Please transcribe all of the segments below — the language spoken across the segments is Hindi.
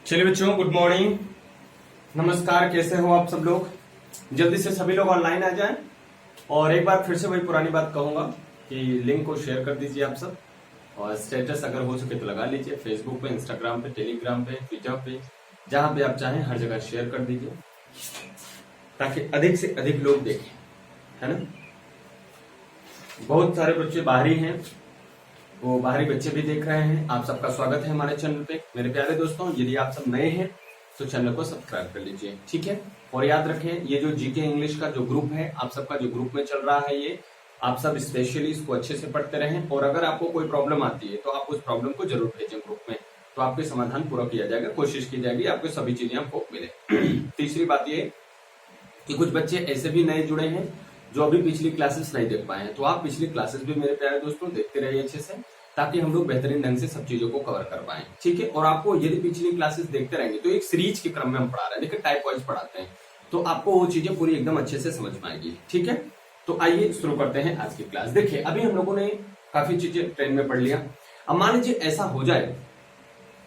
चलिए बच्चों, गुड मॉर्निंग, नमस्कार। कैसे हो आप सब लोग? जल्दी से सभी लोग ऑनलाइन आ जाएं। और एक बार फिर से वही पुरानी बात कहूंगा कि लिंक को शेयर कर दीजिए आप सब, और स्टेटस अगर हो सके तो लगा लीजिए। फेसबुक पे, इंस्टाग्राम पे, टेलीग्राम पे, ट्विटर पे, जहां पे आप चाहें हर जगह शेयर कर दीजिए ताकि अधिक से अधिक लोग देखें, है ना। बहुत सारे बच्चे बाहरी हैं, वो बाहरी बच्चे भी देख रहे हैं। आप सबका स्वागत है हमारे चैनल पे। मेरे प्यारे दोस्तों, यदि आप सब नए हैं तो चैनल को सब्सक्राइब कर लीजिए, ठीक है। और याद रखें, ये जो जीके इंग्लिश का जो ग्रुप है, आप सबका जो ग्रुप में चल रहा है, ये आप सब स्पेशली इसको अच्छे से पढ़ते रहें। और अगर आपको कोई प्रॉब्लम आती है तो आप उस प्रॉब्लम को जरूर भेजें ग्रुप में, तो आपके समाधान पूरा किया जाएगा, कोशिश की जाएगी आपको सभी चीजें आपको मिले। तीसरी बात ये कि कुछ बच्चे ऐसे भी नए जुड़े हैं जो अभी पिछली क्लासेस नहीं देख पाए हैं, तो आप पिछली क्लासेस भी मेरे प्यारे दोस्तों देखते रहिए अच्छे से, ताकि हम लोग बेहतरीन ढंग से सब चीजों को कवर कर पाए, ठीक है। और आपको यदि पिछली क्लासेस देखते रहेंगे तो एक सीरीज के क्रम में हम पढ़ा रहे हैं, देखिए टाइप वाइज पढ़ाते हैं, तो आपको वो चीजें पूरी एकदम अच्छे से समझ में आएगी, ठीक है। तो आइए शुरू करते हैं आज की क्लास। देखिए, अभी हम लोगों ने काफी चीजें ट्रेन में पढ़ लिया। अब मान लीजिए ऐसा हो जाए,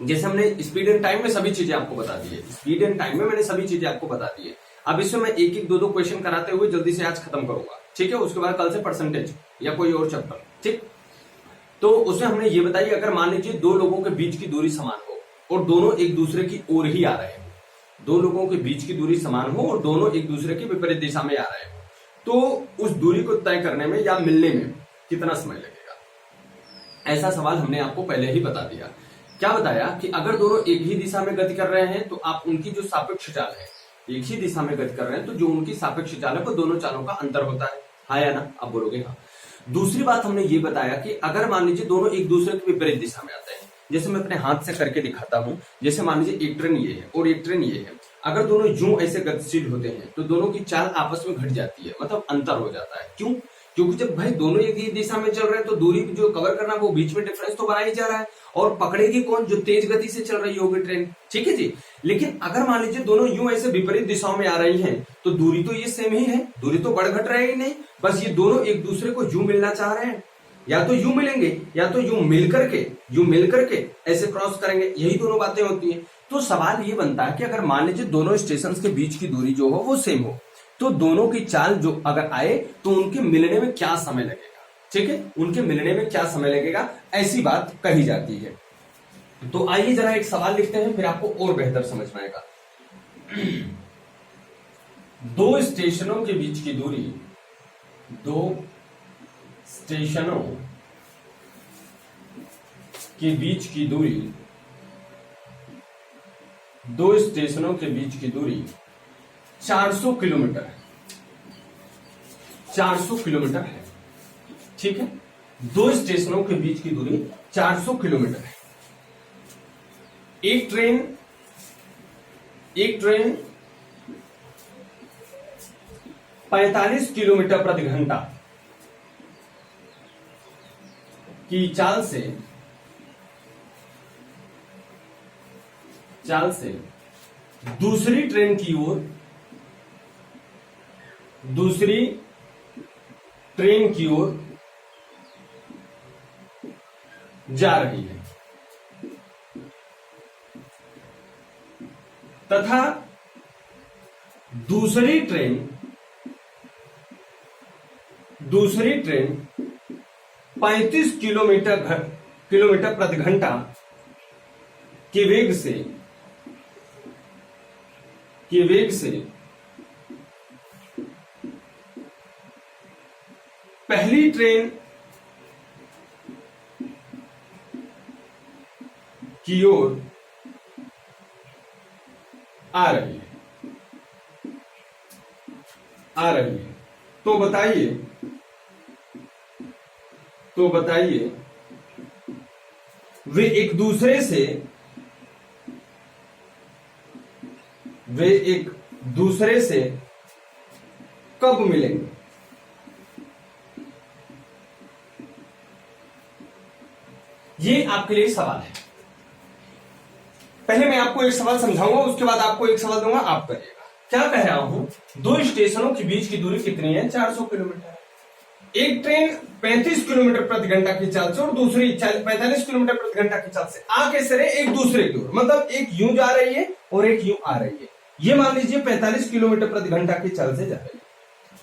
जैसे हमने स्पीड एंड टाइम में सभी चीजें आपको बता दी है, स्पीड एंड टाइम में मैंने सभी चीजें आपको बता दी है। अब इसमें मैं एक एक दो क्वेश्चन कराते हुए जल्दी से आज खत्म करूंगा, ठीक है। उसके बाद कल से परसेंटेज या कोई और चैप्टर, ठीक। तो उसमें हमने ये बताई, अगर मान लीजिए दो लोगों के बीच की दूरी समान हो और दोनों एक दूसरे की ओर ही आ रहे हो, दो लोगों के बीच की दूरी समान हो और दोनों एक दूसरे की विपरीत दिशा में आ रहे हो, तो उस दूरी को तय करने में या मिलने में कितना समय लगेगा? ऐसा सवाल हमने आपको पहले ही बता दिया। क्या बताया कि अगर दोनों एक ही दिशा में गति कर रहे हैं तो आप उनकी जो सापेक्ष चाल है, एक ही दिशा में गति कर रहे हैं तो जो उनकी सापेक्ष चाल है वो दोनों चालों का अंतर होता है, हाँ या ना? आप बोलोगे हाँ। दूसरी बात हमने ये बताया कि अगर मान लीजिए दोनों एक दूसरे के विपरीत दिशा में आते हैं, जैसे मैं अपने हाथ से करके दिखाता हूं, जैसे मान लीजिए एक ट्रेन ये है और एक ट्रेन ये है, अगर दोनों यूं ऐसे गतिशील होते हैं तो दोनों की चाल आपस में घट जाती है, मतलब अंतर हो जाता है। क्यों? क्योंकि जब भाई दोनों एक ही दिशा में चल रहे हैं तो दूरी जो कवर करना वो बीच में डिफरेंस तो बना ही जा रहा है, और पकड़ेगी कौन? जो तेज गति से चल रही होगी ट्रेन, ठीक है जी। लेकिन अगर मान लीजिए दोनों यूं ऐसे विपरीत दिशाओं में आ रही हैं तो दूरी तो ये सेम ही है, दूरी तो बढ़ घट रही नहीं, बस ये दोनों एक दूसरे को यूं मिलना चाह रहे हैं, या तो यूं मिलेंगे या तो यूं मिल करके ऐसे क्रॉस करेंगे, यही दोनों बातें होती हैं। तो सवाल ये बनता है कि अगर मान लीजिए दोनों स्टेशन के बीच की दूरी जो हो वो सेम हो, तो दोनों की चाल जो अगर आए तो उनके मिलने में क्या समय लगेगा, ठीक है, उनके मिलने में क्या समय लगेगा, ऐसी बात कही जाती है। तो आइए जरा एक सवाल लिखते हैं, फिर आपको और बेहतर समझ में आएगा। दो स्टेशनों के बीच की दूरी, दो स्टेशनों के बीच की दूरी, दो स्टेशनों के बीच की दूरी 400 किलोमीटर है, 400 किलोमीटर है, ठीक है। दो स्टेशनों के बीच की दूरी 400 किलोमीटर है। एक ट्रेन 45 किलोमीटर प्रति घंटा की चाल से दूसरी ट्रेन की ओर जा रही है, तथा दूसरी ट्रेन 35 किलोमीटर प्रति घंटा के वेग से पहली ट्रेन की ओर आ रही है। तो बताइए वे एक दूसरे से कब मिलेंगे? ये आपके लिए सवाल है। पहले मैं आपको एक सवाल समझाऊंगा, उसके बाद आपको एक सवाल दूंगा, आप करिएगा। क्या कह रहा हूं? दो स्टेशनों के बीच की दूरी कितनी है? 400 किलोमीटर। एक ट्रेन 35 किलोमीटर प्रति घंटा की चाल से और दूसरी 45 किलोमीटर प्रति घंटा की चाल से आ कैसे रहे, एक दूसरे की ओर, मतलब एक यूं जा रही है और एक यूं आ रही है। ये मान लीजिए 45 किलोमीटर प्रति घंटा की चाल से जा रही है,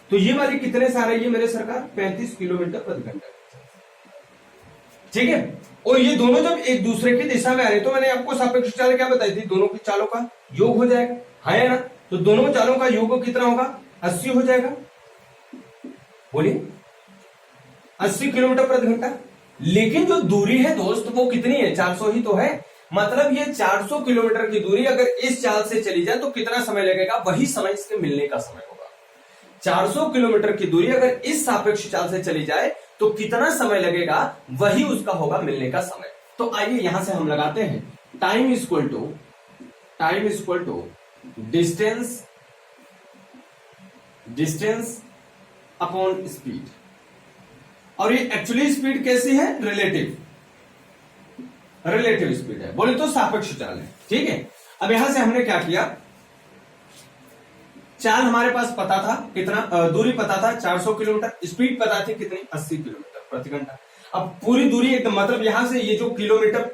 तो ये वाली कितने से आ रही है मेरे सरकार, 35 किलोमीटर प्रति घंटा की चाल से। ठीक है, और ये दोनों जब एक दूसरे की दिशा में आ रहे, तो मैंने आपको सापेक्ष चाल क्या बताई थी, दोनों की चालों का योग हो जाएगा, है ना। तो दोनों चालों का योग कितना होगा, 80 हो जाएगा। बोलिए 80 किलोमीटर प्रति घंटा। लेकिन जो दूरी है दोस्त वो कितनी है, 400 ही तो है। मतलब ये 400 किलोमीटर की दूरी अगर इस चाल से चली जाए तो कितना समय लगेगा, वही समय इसके मिलने का समय होगा। 400 किलोमीटर की दूरी अगर इस सापेक्ष चाल से चली जाए तो कितना समय लगेगा, वही उसका होगा मिलने का समय। तो आइए यहां से हम लगाते हैं time equal to distance upon speed. और ये एक्चुअली स्पीड कैसी है, रिलेटिव स्पीड है, बोले तो सापेक्ष चाल है। ठीक है, अब यहां से हमने क्या किया, चाल हमारे पास पता था कितना, दूरी पता था 400 किलोमीटर, स्पीड पता थी कितनी, 80 किलोमीटर प्रति घंटा। अब पूरी दूरी एकदम, मतलब यहां से ये जो किलोमीटर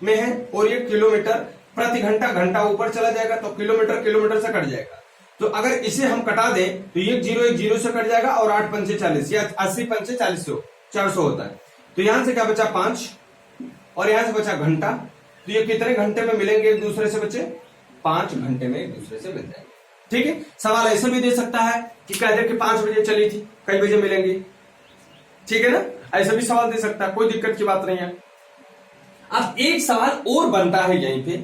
में है और ये किलोमीटर प्रति घंटा, घंटा ऊपर चला जाएगा तो किलोमीटर से कट जाएगा। तो अगर इसे हम कटा दें तो ये 1 0 से कट जाएगा और 8 पंचे 40 या 80 पंचे 40 400 होता है। तो यहां से क्या बचा, 5, और यहां से बचा घंटा। तो ये कितने घंटे में मिलेंगे एक दूसरे से बच्चे, 5 घंटे में एक दूसरे से मिल जाएंगे। ठीक है, सवाल ऐसे भी दे सकता है कि कह दे कि 5 बजे चली थी, कई बजे मिलेंगी। ठीक है ना, ऐसा भी सवाल दे सकता है, कोई दिक्कत की बात नहीं है। अब एक सवाल और बनता है यहीं पे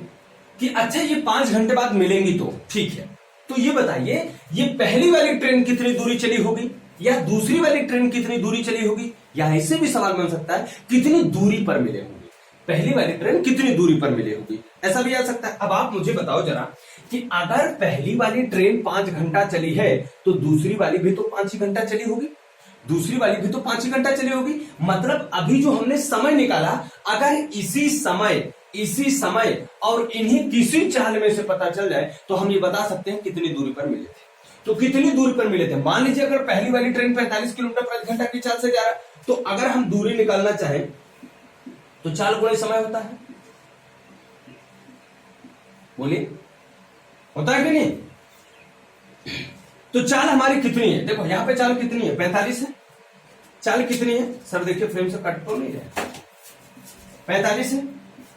कि अच्छा ये 5 घंटे बाद मिलेंगी तो ठीक है, तो ये बताइए ये पहली वाली ट्रेन कितनी दूरी चली होगी या दूसरी वाली ट्रेन कितनी दूरी चली होगी, या ऐसे भी सवाल बन सकता है कितनी दूरी पर मिले होंगे, पहली वाली ट्रेन कितनी दूरी पर मिले होगी, ऐसा भी आ सकता है। अब आप मुझे बताओ जरा कि अगर पहली वाली ट्रेन 5 घंटा चली है तो दूसरी वाली भी तो 5 ही घंटा चली होगी, दूसरी वाली भी तो 5 ही घंटा चली होगी। मतलब अभी जो हमने समय निकाला, अगर इसी समय और इन्हीं किसी चाल में से पता चल जाए तो हम ये बता सकते हैं कितनी दूरी पर मिले थे। तो कितनी दूरी पर मिले थे, मान लीजिए अगर पहली वाली ट्रेन 45 किलोमीटर प्रति घंटा की चाल से जा रहा है, तो अगर हम दूरी निकालना चाहें तो चाल गुणे समय होता है, बोलिए होता है कि नहीं। तो चाल हमारी कितनी है, देखो यहां पे चाल कितनी है, 45 है। चाल कितनी है सर, देखिए फ्रेम से कट तो नहीं रहा, 45 है।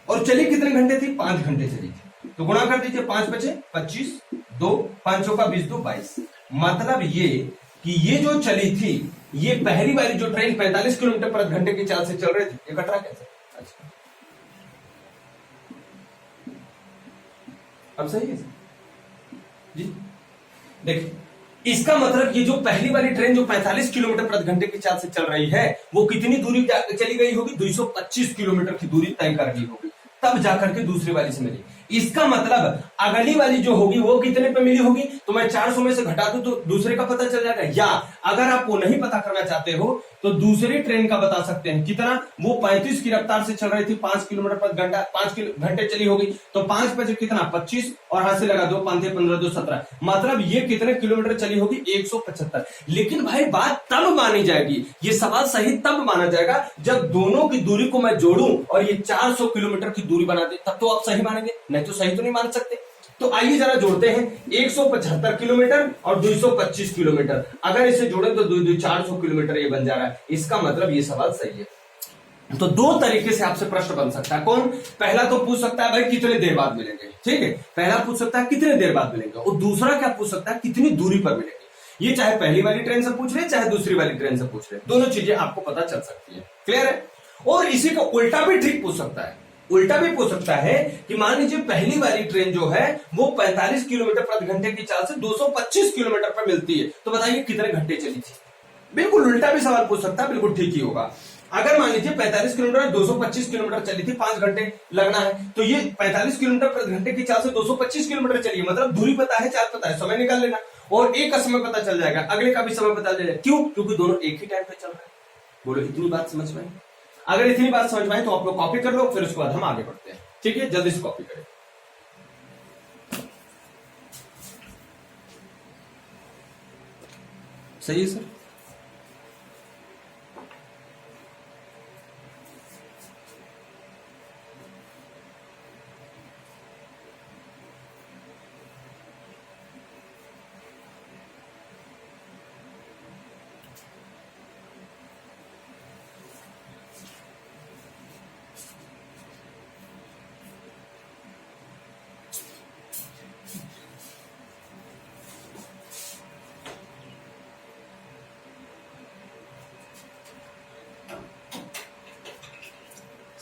और चली कितने घंटे थी, 5 घंटे चली थी। तो गुणा कर दीजिए, 5 बचे 25, 2 5 का 20 2 22। मतलब ये कि ये जो चली थी, ये पहली वाली जो ट्रेन 45 किलोमीटर प्रति घंटे की चाल से चल रही थी, ये कट रहा कैसे, अच्छा अब सही है जी। देखिए इसका मतलब ये जो पहली वाली ट्रेन जो 45 किलोमीटर प्रति घंटे की चाल से चल रही है, वो कितनी दूरी चली गई होगी, 225 किलोमीटर की दूरी तय कर ली होगी, तब जाकर के दूसरी वाली से मिली। इसका मतलब अगली वाली जो होगी वो कितने पे मिली होगी, तो मैं 400 में से घटा दूं तो दूसरे का पता चल जाएगा। या अगर आप वो नहीं पता करना चाहते हो तो दूसरी ट्रेन का बता सकते हैं, कितना, वो 35 की रफ्तार से चल रही थी, 5 किलोमीटर प्रति घंटा, 5 घंटे चली होगी, तो 5 बजे कितना, 25, और हाथ से लगा दो, 5 15 2 17, मतलब ये कितने किलोमीटर चली होगी, 175। लेकिन भाई बात तब मानी जाएगी, ये सवाल सही तब माना जाएगा जब दोनों की दूरी को मैं जोड़ूं और ये 400 किलोमीटर की दूरी बना दे, तब तो आप सही मानेंगे, नहीं तो सही तो नहीं मान सकते। तो आइए जरा जोड़ते हैं, 175 किलोमीटर और 225 किलोमीटर, अगर इसे जोड़े तो 400 किलोमीटर ये बन जा रहा है। इसका मतलब ये सवाल सही है। तो दो तरीके से आपसे प्रश्न बन सकता है, कौन, पहला तो पूछ सकता है भाई कितने देर बाद मिलेंगे, ठीक है, पहला पूछ सकता है कितने देर बाद मिलेंगे, और दूसरा क्या पूछ सकता है, कितनी दूरी पर मिलेंगे। ये चाहे पहली वाली ट्रेन से पूछ रहे चाहे दूसरी वाली ट्रेन से पूछ रहे, दोनों चीजें आपको पता चल सकती है। क्लियर है। और इसी को उल्टा भी ठीक पूछ सकता है, उल्टा भी पूछ सकता है कि मान लीजिए पहली वाली ट्रेन जो है वो 45 किलोमीटर प्रति घंटे की चाल से 225 किलोमीटर पर मिलती है, तो बताइए कितने घंटे चली थी। बिल्कुल उल्टा भी सवाल पूछ सकता है, बिल्कुल ठीक ही होगा। अगर मान लीजिए 45 किलोमीटर 225 किलोमीटर चली थी, 5 घंटे लगना है, तो ये 45 किलोमीटर प्रति घंटे की चाल से 225 किलोमीटर चली, मतलब दूरी पता है, चाल पता है, समय निकाल लेना, और एक का समय पता चल जाएगा, अगले का भी समय पता चल जाएगा। क्यों, क्योंकि दोनों एक ही टाइम पे चल रहे हैं। बोलो इतनी बात समझ में, अगर इतनी बात समझ में आए तो आप लोग कॉपी कर लो, फिर उसके बाद हम आगे बढ़ते हैं। ठीक है, जल्दी से कॉपी करें। सही है सर।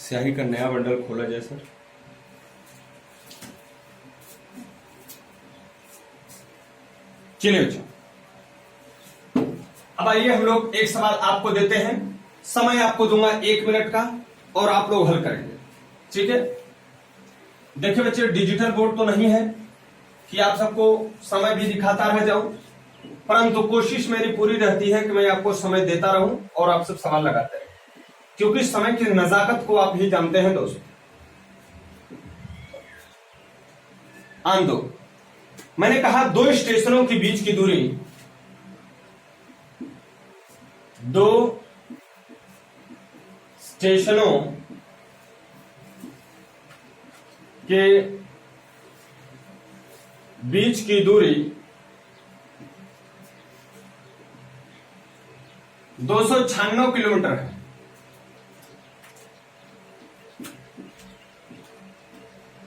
स्याही का नया बंडल खोला जाए सर। चलिए बच्चों, अब आइए हम लोग एक सवाल आपको देते हैं, समय आपको दूंगा 1 मिनट का और आप लोग हल करेंगे, ठीक है। देखिए बच्चे, डिजिटल बोर्ड तो नहीं है कि आप सबको समय भी दिखाता रह जाऊं, परंतु कोशिश मेरी पूरी रहती है कि मैं आपको समय देता रहूं और आप सब सवाल लगाते रहें, क्योंकि समय की नजाकत को आप ही जानते हैं दोस्तों। आंदो, मैंने कहा 2 स्टेशनों के बीच की दूरी 2 स्टेशनों के बीच की दूरी 296 किलोमीटर है।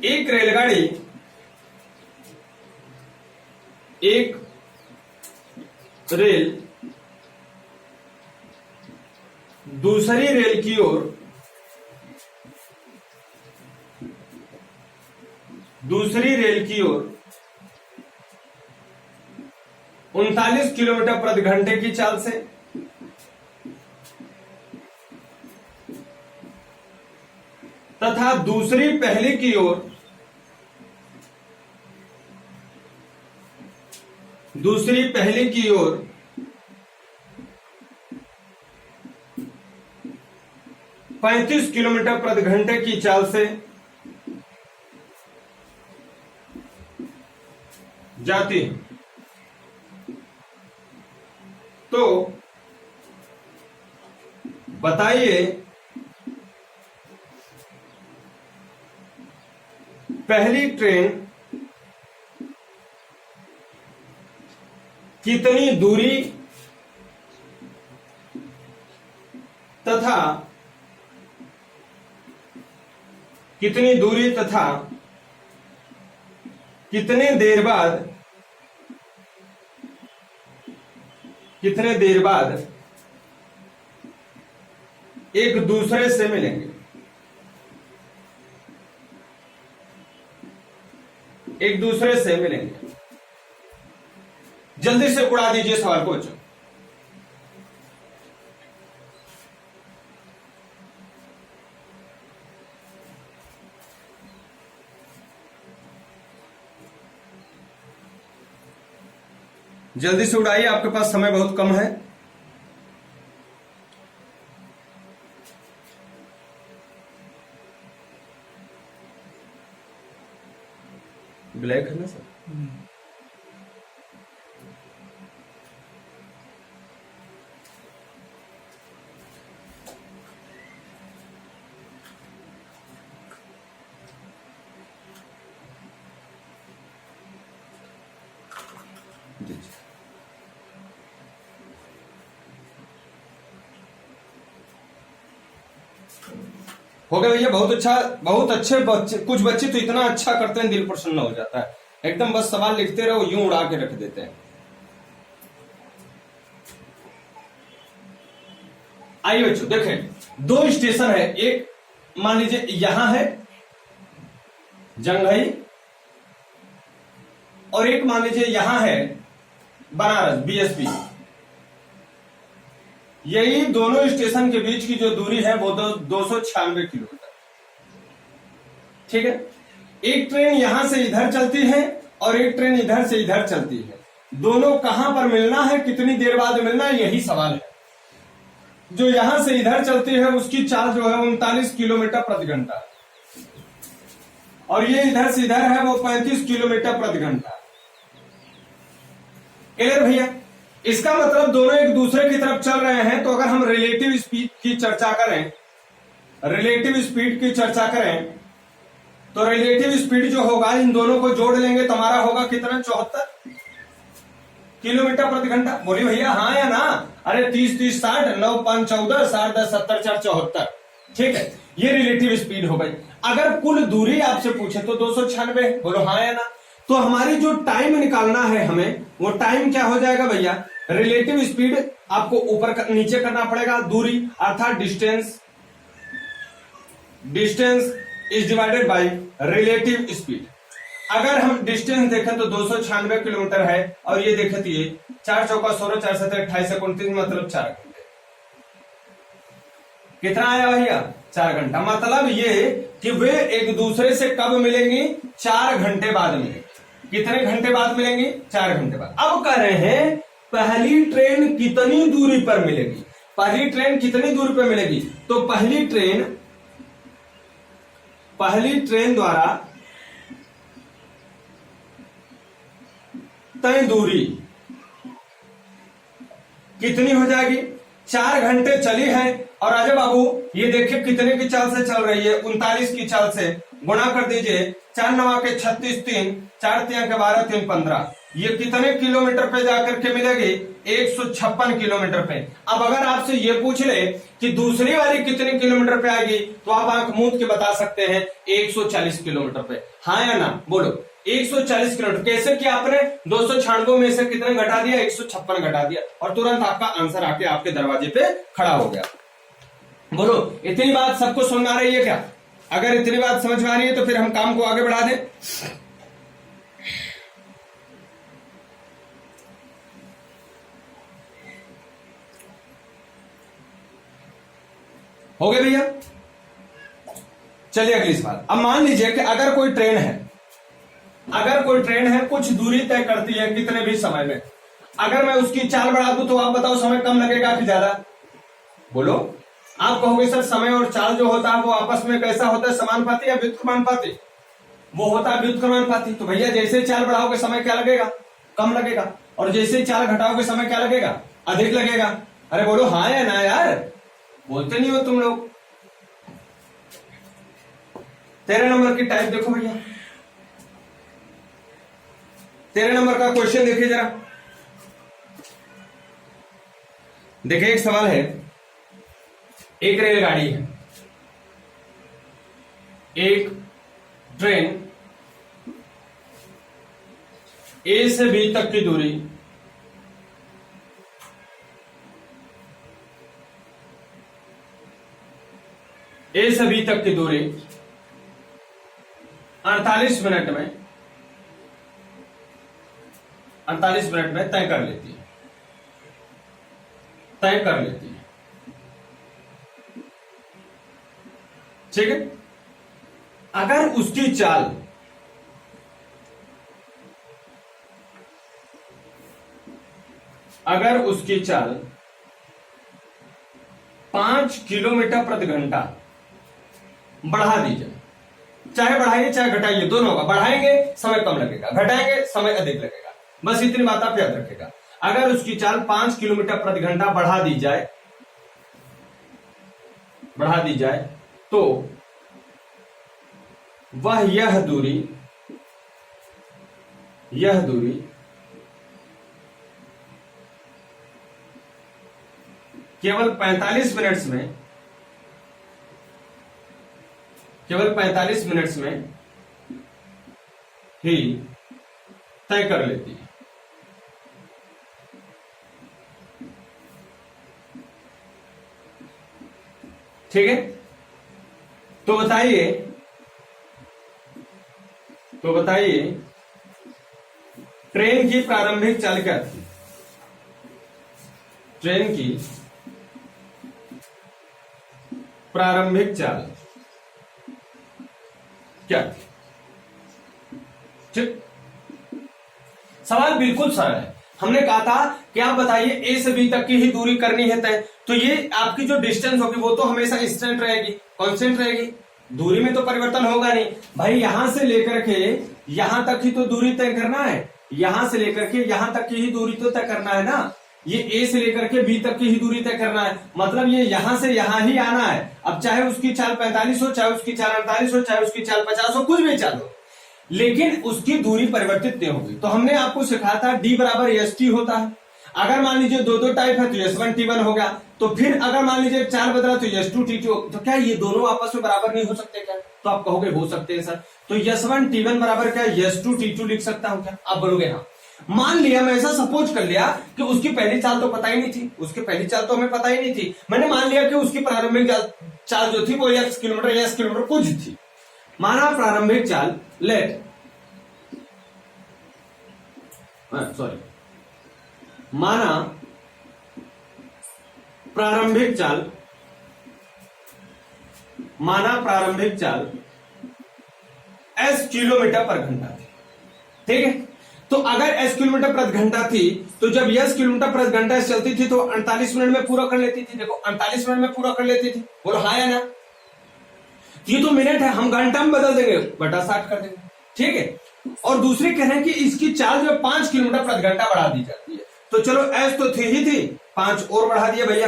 एक रेलगाड़ी एक रेल दूसरी रेल की ओर 39 किलोमीटर प्रति घंटे की चाल से तथा दूसरी पहले की ओर 35 किलोमीटर प्रति घंटे की चाल से जाती है। तो बताइए पहली ट्रेन कितनी दूरी तथा कितने देर बाद एक दूसरे से मिलेंगे। जल्दी से उड़ा दीजिए सवाल को बच्चों। जल्दी से उड़ाइए, आपके पास समय बहुत कम है। ब्लैक है ना सर? जी जी। हो गया भैया, बहुत अच्छा, बहुत अच्छे बच्चे। कुछ बच्चे तो इतना अच्छा करते हैं दिल प्रसन्न हो जाता है एकदम, बस सवाल लिखते रहो यूं उड़ा के रख देते हैं। आइए बच्चों देखें, 2 स्टेशन है, एक मान लीजिए यहां है जंघई और एक मान लीजिए यहां है बनारस बीएसपी। यही दोनों स्टेशन के बीच की जो दूरी है वो 296 किलोमीटर, ठीक है। एक ट्रेन यहां से इधर चलती है और एक ट्रेन इधर से इधर चलती है। दोनों कहां पर मिलना है, कितनी देर बाद मिलना है, यही सवाल है। जो यहां से इधर चलती है उसकी चाल जो है 39 किलोमीटर प्रति घंटा, और ये इधर से इधर है वो 35 किलोमीटर प्रति घंटा। क्लियर भैया? इसका मतलब दोनों एक दूसरे की तरफ चल रहे हैं। तो अगर हम रिलेटिव स्पीड की चर्चा करें, तो रिलेटिव स्पीड जो होगा इन दोनों को जोड़ लेंगे तो हमारा होगा कितना, 74 किलोमीटर प्रति घंटा। बोलिए भैया हाँ या ना? अरे 30 30 60, 9 5 14, 7 10 70 4 74, ठीक है। ये रिलेटिव स्पीड हो गई। अगर कुल दूरी आपसे पूछे तो 296, बोलो हाँ या ना? तो हमारी जो टाइम निकालना है हमें, वो टाइम क्या हो जाएगा भैया, रिलेटिव स्पीड आपको ऊपर नीचे करना पड़ेगा, दूरी अर्थात distance distance is divided by relative speed. अगर हम डिस्टेंस देखें तो 296 किलोमीटर है, और ये देखें तो ये 4 चौका 16 4 7 28 29 मतलब 4 घंटे। कितना आया भैया? 4 घंटा। मतलब ये कि वे एक दूसरे से कब मिलेंगी? 4 घंटे बाद मिलेंगे। कितने घंटे बाद मिलेंगी? 4 घंटे बाद। अब कह रहे हैं पहली ट्रेन कितनी दूरी पर मिलेगी? पहली ट्रेन कितनी दूरी पर मिलेगी? तो पहली ट्रेन द्वारा तय दूरी कितनी हो जाएगी? 4 घंटे चली है, और राजा बाबू ये देखिए कितने की चाल से चल रही है? 39 की चाल से। गुणा कर दीजिए, 4 9 के 36, 3 4 3 के 12 3 15। ये कितने किलोमीटर पे जाकर के मिलेगी? 156 किलोमीटर पे। अब अगर आपसे ये पूछ ले कि दूसरी वाली कितने किलोमीटर पे आएगी, तो आप आंख मूंद के बता सकते हैं 140 किलोमीटर पे। हाँ या ना? बोलो। 140 किलोमीटर। कैसे कि आपने 296 में से कितने घटा दिया? 156 घटा दिया, और तुरंत आपका आंसर आके आपके दरवाजे पे खड़ा हो गया। बोलो, इतनी बात सबको समझ आ रही है क्या? अगर इतनी बात समझ में आ रही है तो फिर हम काम को आगे बढ़ा दें। हो गए भैया? चलिए अगली सवाल। अब मान लीजिए कि अगर कोई ट्रेन है, कुछ दूरी तय करती है कितने भी समय में। अगर मैं उसकी चाल बढ़ा दूं तो आप बताओ समय कम लगेगा कि ज्यादा? बोलो। आप कहोगे सर समय और चाल जो होता है वो आपस में कैसा होता है? समानुपाती या व्युत्क्रमानुपाती? वो होता है व्युत्क्रमानुपाती। तो भैया जैसे चाल बढ़ाओगे समय क्या लगेगा? कम लगेगा, और जैसे चाल घटाओगे समय क्या लगेगा? अधिक लगेगा। अरे बोलो हाँ या ना यार? बोलते नहीं हो तुम लोग। 13 नंबर की टाइप देखो भैया। 13 नंबर का क्वेश्चन देखिए जरा। देखिए एक सवाल है, एक रेलगाड़ी है, एक ट्रेन ए से बी तक की दूरी ए से बी तक की दूरी 48 मिनट में तय कर लेती है। ठीक है? अगर उसकी चाल अगर उसकी चाल 5 किलोमीटर प्रति घंटा बढ़ा दी जाए, चाहे बढ़ाइए चाहे घटाइए, दोनों होगा। बढ़ाएंगे समय कम लगेगा, घटाएंगे समय अधिक लगेगा। बस इतनी बात आप याद रखिएगा। अगर उसकी चाल 5 किलोमीटर प्रति घंटा बढ़ा दी जाए तो वह यह दूरी केवल 45 मिनट्स में ही तय कर लेती है। ठीक है? तो बताइए ट्रेन की प्रारंभिक चाल क्या थी? ट्रेन की प्रारंभिक चाल क्या थी? ठीक, सवाल बिल्कुल सरल है। हमने कहा था कि आप बताइए ए से बी तक की ही दूरी करनी है तय, तो ये आपकी जो डिस्टेंस होगी वो तो हमेशा इंस्टेंट रहेगी, कांस्टेंट रहेगी। दूरी में तो परिवर्तन होगा नहीं भाई। यहां से लेकर के यहां तक ही तो दूरी तय करना है, यहां से लेकर के यहां तक की ही दूरी तो तय करना है ना। ये ए से लेकर के बी तक की ही दूरी तय करना है, मतलब ये यहां से यहां ही आना है। अब चाहे उसकी चाल 45 हो, चाहे उसकी चाल 48 हो, चाहे उसकी चाल 50 हो, कुछ भी चाल हो, लेकिन उसकी दूरी परिवर्तित नहीं होगी। तो हमने आपको सिखाया था डी बराबर एस टी होता है। अगर मान लीजिए दो टाइप है तो S1 T1 हो गया। तो फिर अगर मान लीजिए चाल बदला तो S2 T2, तो क्या ये दोनों आपस में बराबर नहीं हो सकते क्या? तो आप कहोगे हो सकते हैं सर। तो S1 T1 बराबर क्या S2 T2 लिख सकता हूं क्या? आप बोलोगे हाँ। मान लिया, मैं ऐसा सपोज कर लिया कि उसकी पहली चाल तो पता ही नहीं थी, उसकी पहली चाल तो हमें पता ही नहीं थी। मैंने मान लिया कि उसकी प्रारंभिक चाल जो थी वो x किलोमीटर या s किलोमीटर कुछ थी। माना प्रारंभिक चाल लेट सॉरी माना प्रारंभिक चाल s किलोमीटर पर घंटा थी। ठीक है, तो अगर s किलोमीटर प्रति घंटा थी तो जब s किलोमीटर प्रति घंटा चलती थी तो 48 मिनट में पूरा कर लेती थी। देखो 48 मिनट में पूरा कर लेती थी, बोलो हाँ या ना। ये तो मिनट है, हम घंटा में बदल देंगे, बटा 60 कर देंगे। ठीक है, और दूसरे कह रहे हैं कि इसकी चाल जो 5 किलोमीटर प्रति घंटा बढ़ा दी जाती है। तो चलो s तो थी ही थी, 5 और बढ़ा दिया भैया,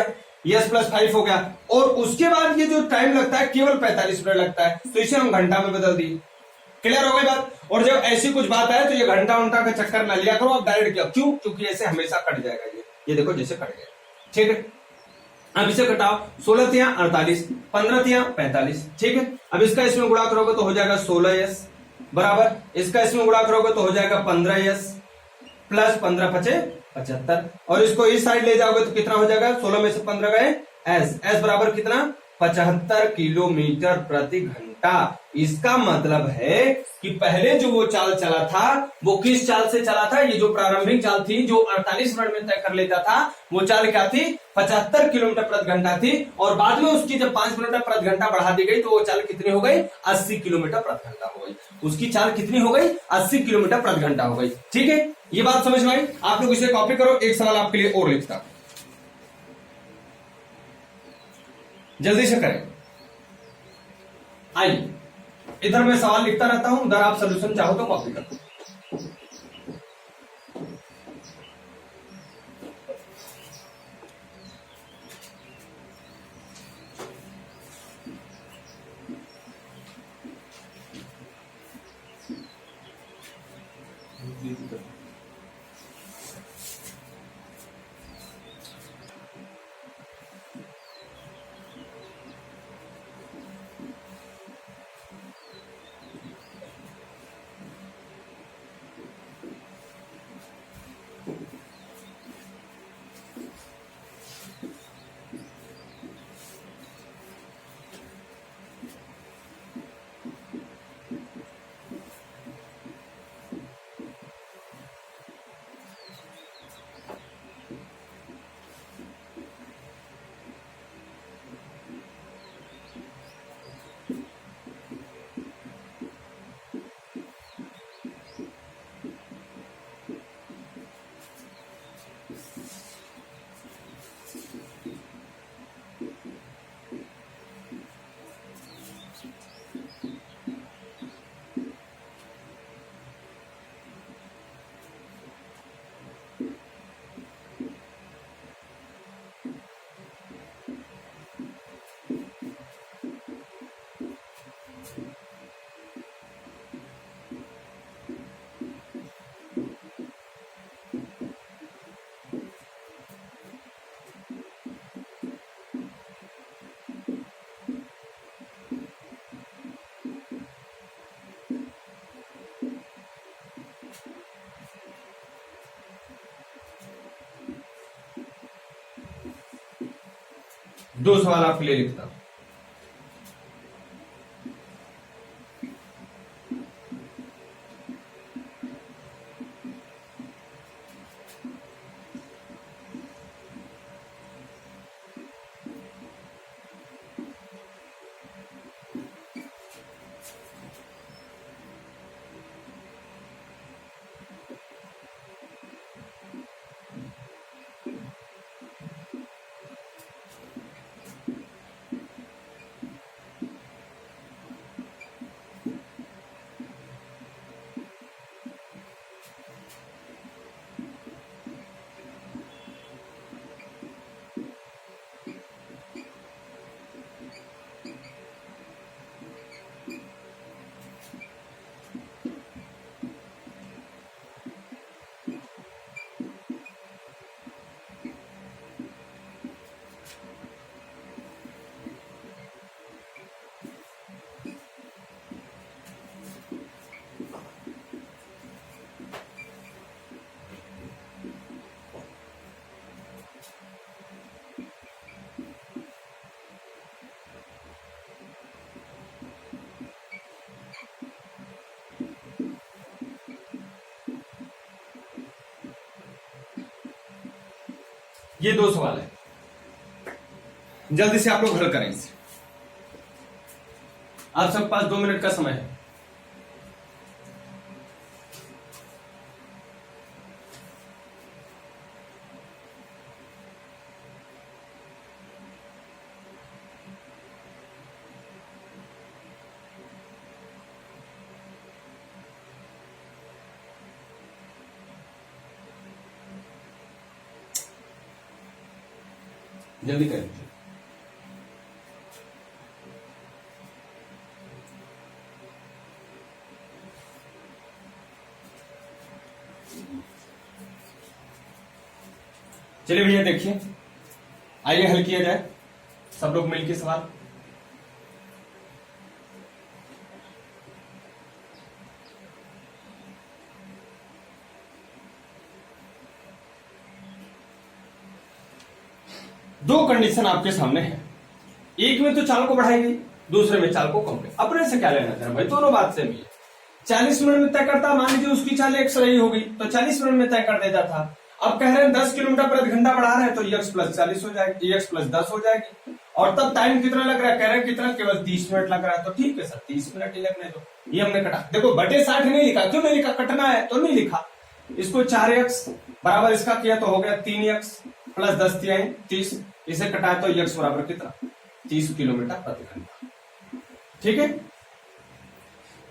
s प्लस 5 हो गया। और उसके बाद ये जो टाइम लगता है केवल 45 मिनट लगता है, तो इसे हम घंटा में बदल दिए। क्लियर हो गई बात। और जब ऐसी कुछ बात आए तो ये घंटा उंटा का चक्कर ना लिया करो, आप डायरेक्ट किया। क्यों? क्योंकि ऐसे हमेशा कट जाएगा। ये देखो जैसे कट गया। ठीक है, अब इसे घटाओ, 16 तिया 48, 15 तिया 45। ठीक है, अब इसका इसमें गुणा करोगे तो हो जाएगा 16s बराबर, इसका इसमें गुणा करोगे तो हो जाएगा 15s प्लस 15 पचे 75, और इसको इस साइड ले जाओगे तो कितना हो जाएगा, 16 में से 15 गए s बराबर कितना, 75 किलोमीटर प्रति घंटा। इसका मतलब है कि पहले जो वो चाल चला था वो किस चाल से चला था, ये जो प्रारंभिक चाल थी जो 48 मिनट में तय कर लेता था, वो चाल क्या थी, 75 किलोमीटर प्रति घंटा थी। और बाद में उसकी जब 5 मिनट प्रति घंटा बढ़ा दी गई तो वो चाल कितनी हो गई, 80 किलोमीटर प्रति घंटा हो गई। उसकी चाल कितनी हो गई, 80 किलोमीटर प्रति घंटा हो गई। ठीक है, ये बात समझ में आई। आप लोग इसे कॉपी करो, एक सवाल आपके लिए और लिखता, जल्दी से करें। आइए, इधर मैं सवाल लिखता रहता हूं, उधर आप सोल्यूशन चाहो तो कॉपी करो। दो सवाल आपके लिए लिखता हूं। ये 2 सवाल है, जल्दी से आप लोग हल करें इसे। आप सबके पास 2 मिनट का समय है। जल्दी करें। चलिए भैया देखिए, आइए हल किया जाए सब लोग मिलकर सवाल। दो कंडीशन आपके सामने है, एक में तो चाल को बढ़ाएगी, दूसरे में चाल को कम करेगी। अपने से क्या लेना देना भाई, दोनों बात सेम ही है। 40 मिनट में तय करता, मान लीजिए उसकी चाल x रही होगी तो 40 मिनट में तय कर देता था। अब कह रहे हैं 10 किलोमीटर प्रति घंटा बढ़ा रहे हैं तो x प्लस 40 हो जाएगी, x प्लस 10 हो जाएगी। और तब टाइम कितना लग रहा है, कह रहे हैं कितना, केवल 30 मिनट लग रहा है। तो ठीक है सर, 30 मिनट ही लगने दो। ये हमने कटा, देखो बटे 60 नहीं लिखा, क्यों नहीं लिखा, कटना है तो नहीं लिखा। इसको 4x बराबर इसका किया तो हो गया 3x प्लस 10 30, इसे कटाया तो x बराबर कितना, 30 किलोमीटर प्रति घंटा। ठीक है,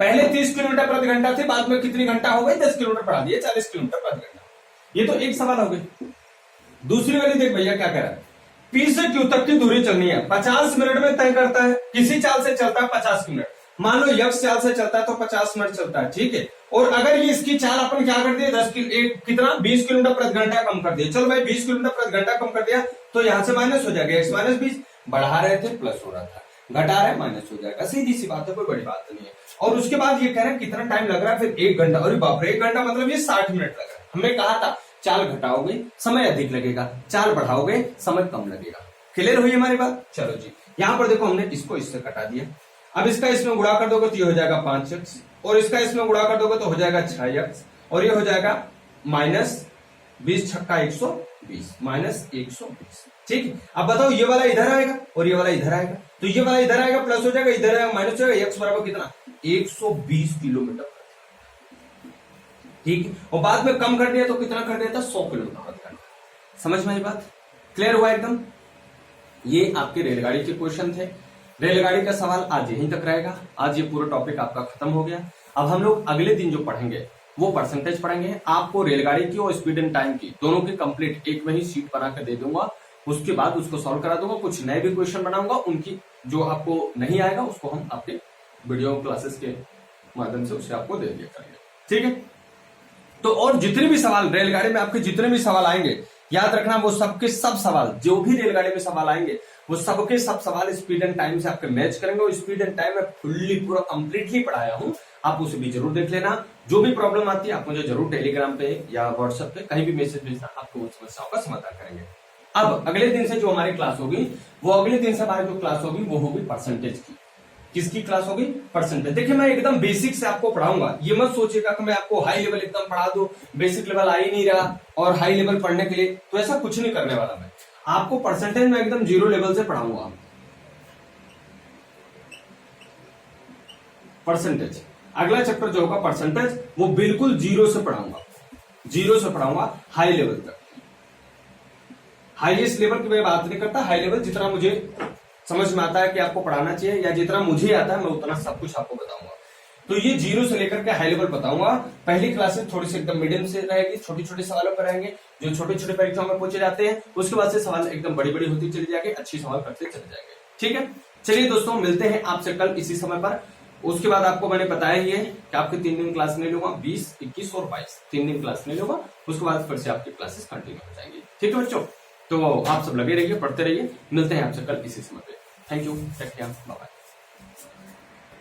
पहले 30 किलोमीटर प्रति घंटा थे, बाद में कितनी घंटा हो गई, 10 किलोमीटर बढ़ा दिए 40 किलोमीटर प्रति घंटा। ये तो एक सवाल हो गई। दूसरी वाली देख भैया क्या कह रहा है, P से Q तक की दूरी चलनी है, 50 मिनट में तय करता है। किसी चाल से चलता है 50 मिनट, मान लो x चाल से चलता है तो 50 मिनट चलता है। ठीक है, और अगर ये इसकी चाल अपन क्या कर दिए, 20 किलोमीटर प्रति घंटा कम कर दिया। चलो भाई 20 किलोमीटर प्रति घंटा कम कर दिया तो यहां से माइनस हो जाएगा, x माइनस 20, बढ़ा रहे थे प्लस हो रहा था, घटा रहे माइनस हो जाएगा। सीधी सी बात है, कोई बड़ी बात नहीं है। और उसके बाद ये कह रहे हैं कितना टाइम लग रहा है, फिर 1 घंटा। और बाप रे, 1 घंटा मतलब ये 60 मिनट लग रहा है। हमने कहा था चाल घटाओगे समय अधिक लगेगा, चाल बढ़ाओगे समय कम लगेगा। क्लियर हुई हमारी बात। चलो जी, यहां पर देखो हमने इसको इससे कटा दिया। अब इसका इसमें गुणा कर दोगे तो ये हो जाएगा 5x, और इसका इसमें गुणा कर दोगे तो हो जाएगा 6x, और ये हो जाएगा माइनस 20 छक्का 120 माइनस 120। ठीक है, अब बताओ ये वाला इधर आएगा और ये वाला इधर आएगा, तो ये वाला इधर आएगा प्लस हो जाएगा, इधर आएगा माइनस हो जाएगा, x बराबर कितना, 120 किलोमीटर। ठीक है, और बाद में कम कर दिया तो कितना कर दिया था, 100 किलोमीटर। समझ में आई बात, क्लियर हुआ एकदम। ये आपके रेलगाड़ी के क्वेश्चन थे। रेलगाड़ी का सवाल आज यहीं तक रहेगा। आज ये पूरा टॉपिक आपका खत्म हो गया। अब हम लोग अगले दिन जो पढ़ेंगे वो परसेंटेज पढ़ेंगे। आपको रेलगाड़ी की और स्पीड एंड टाइम की दोनों की कंप्लीट एक में ही शीट बना कर दे दूंगा। उसके बाद उसको सॉल्व करा दूंगा, कुछ नए भी क्वेश्चन बनाऊंगा, उनकी जो आपको नहीं आएगा उसको हम आपके वीडियो क्लासेस के माध्यम से उसे आपको दे दिया करेंगे। ठीक है, तो और जितने भी सवाल रेलगाड़ी में आपके जितने भी सवाल आएंगे, याद रखना वो सबके सब सवाल, जो भी रेलगाड़ी में सवाल आएंगे वो सबके सब सवाल स्पीड एंड टाइम से आपके मैच करेंगे। और स्पीड एंड टाइम में फुल्ली पूरा कंप्लीटली पढ़ाया हूं, आप उसे भी जरूर देख लेना। जो भी प्रॉब्लम आती है आप मुझे जरूर टेलीग्राम पे या व्हाट्सएप पे कहीं भी मैसेज भेजना, आपको उन समस्याओं का समाधान करेंगे। अब अगले दिन से जो हमारी क्लास होगी, वो अगले दिन से हमारी जो क्लास होगी वो होगी परसेंटेज की। किसकी क्लास होगी, परसेंटेज। देखिए मैं एकदम बेसिक से आपको पढ़ाऊंगा, ये मत सोचिएगा कि मैं आपको हाई लेवल एकदम पढ़ा दूं, बेसिक लेवल आ ही नहीं रहा और हाई लेवल पढ़ने के लिए, तो ऐसा कुछ नहीं करने वाला मैं। आपको परसेंटेज में एकदम 0 लेवल से पढ़ाऊंगा। परसेंटेज अगला चैप्टर जो होगा परसेंटेज, वो बिल्कुल 0 से पढ़ाऊंगा, 0 से पढ़ाऊंगा हाई लेवल तक। हाईएस्ट लेवल की मैं बात नहीं करता, हाई लेवल जितना मुझे समझ में आता है कि आपको पढ़ाना चाहिए या जितना मुझे आता है मैं उतना सब कुछ आपको बताऊंगा। तो ये 0 से लेकर के हाई लेवल बताऊंगा। पहली क्लासेस थोड़ी सी एकदम मीडियम से रहेगी, छोटी छोटी सवालों पर रहेंगे जो छोटे छोटे परीक्षाओं में पूछे जाते हैं। उसके बाद से सवाल एकदम बड़ी बड़ी होती चली जाएगी, अच्छी सवाल करते चले जाएंगे। ठीक है, चलिए दोस्तों मिलते हैं आपसे कल इसी समय पर। उसके बाद आपको मैंने बताया ही है कि आपके 3 दिन क्लास नहीं लूंगा, 20, 21 और 22 3 दिन क्लास नहीं लूंगा। उसके बाद फिर से आपकी क्लासेस कंटिन्यू हो जाएंगी। ठीक है बच्चों, तो आप सब लगे रहिए, पढ़ते रहिए। मिलते हैं आपसे कल इसी समय पे। Thank you, take care, bye bye.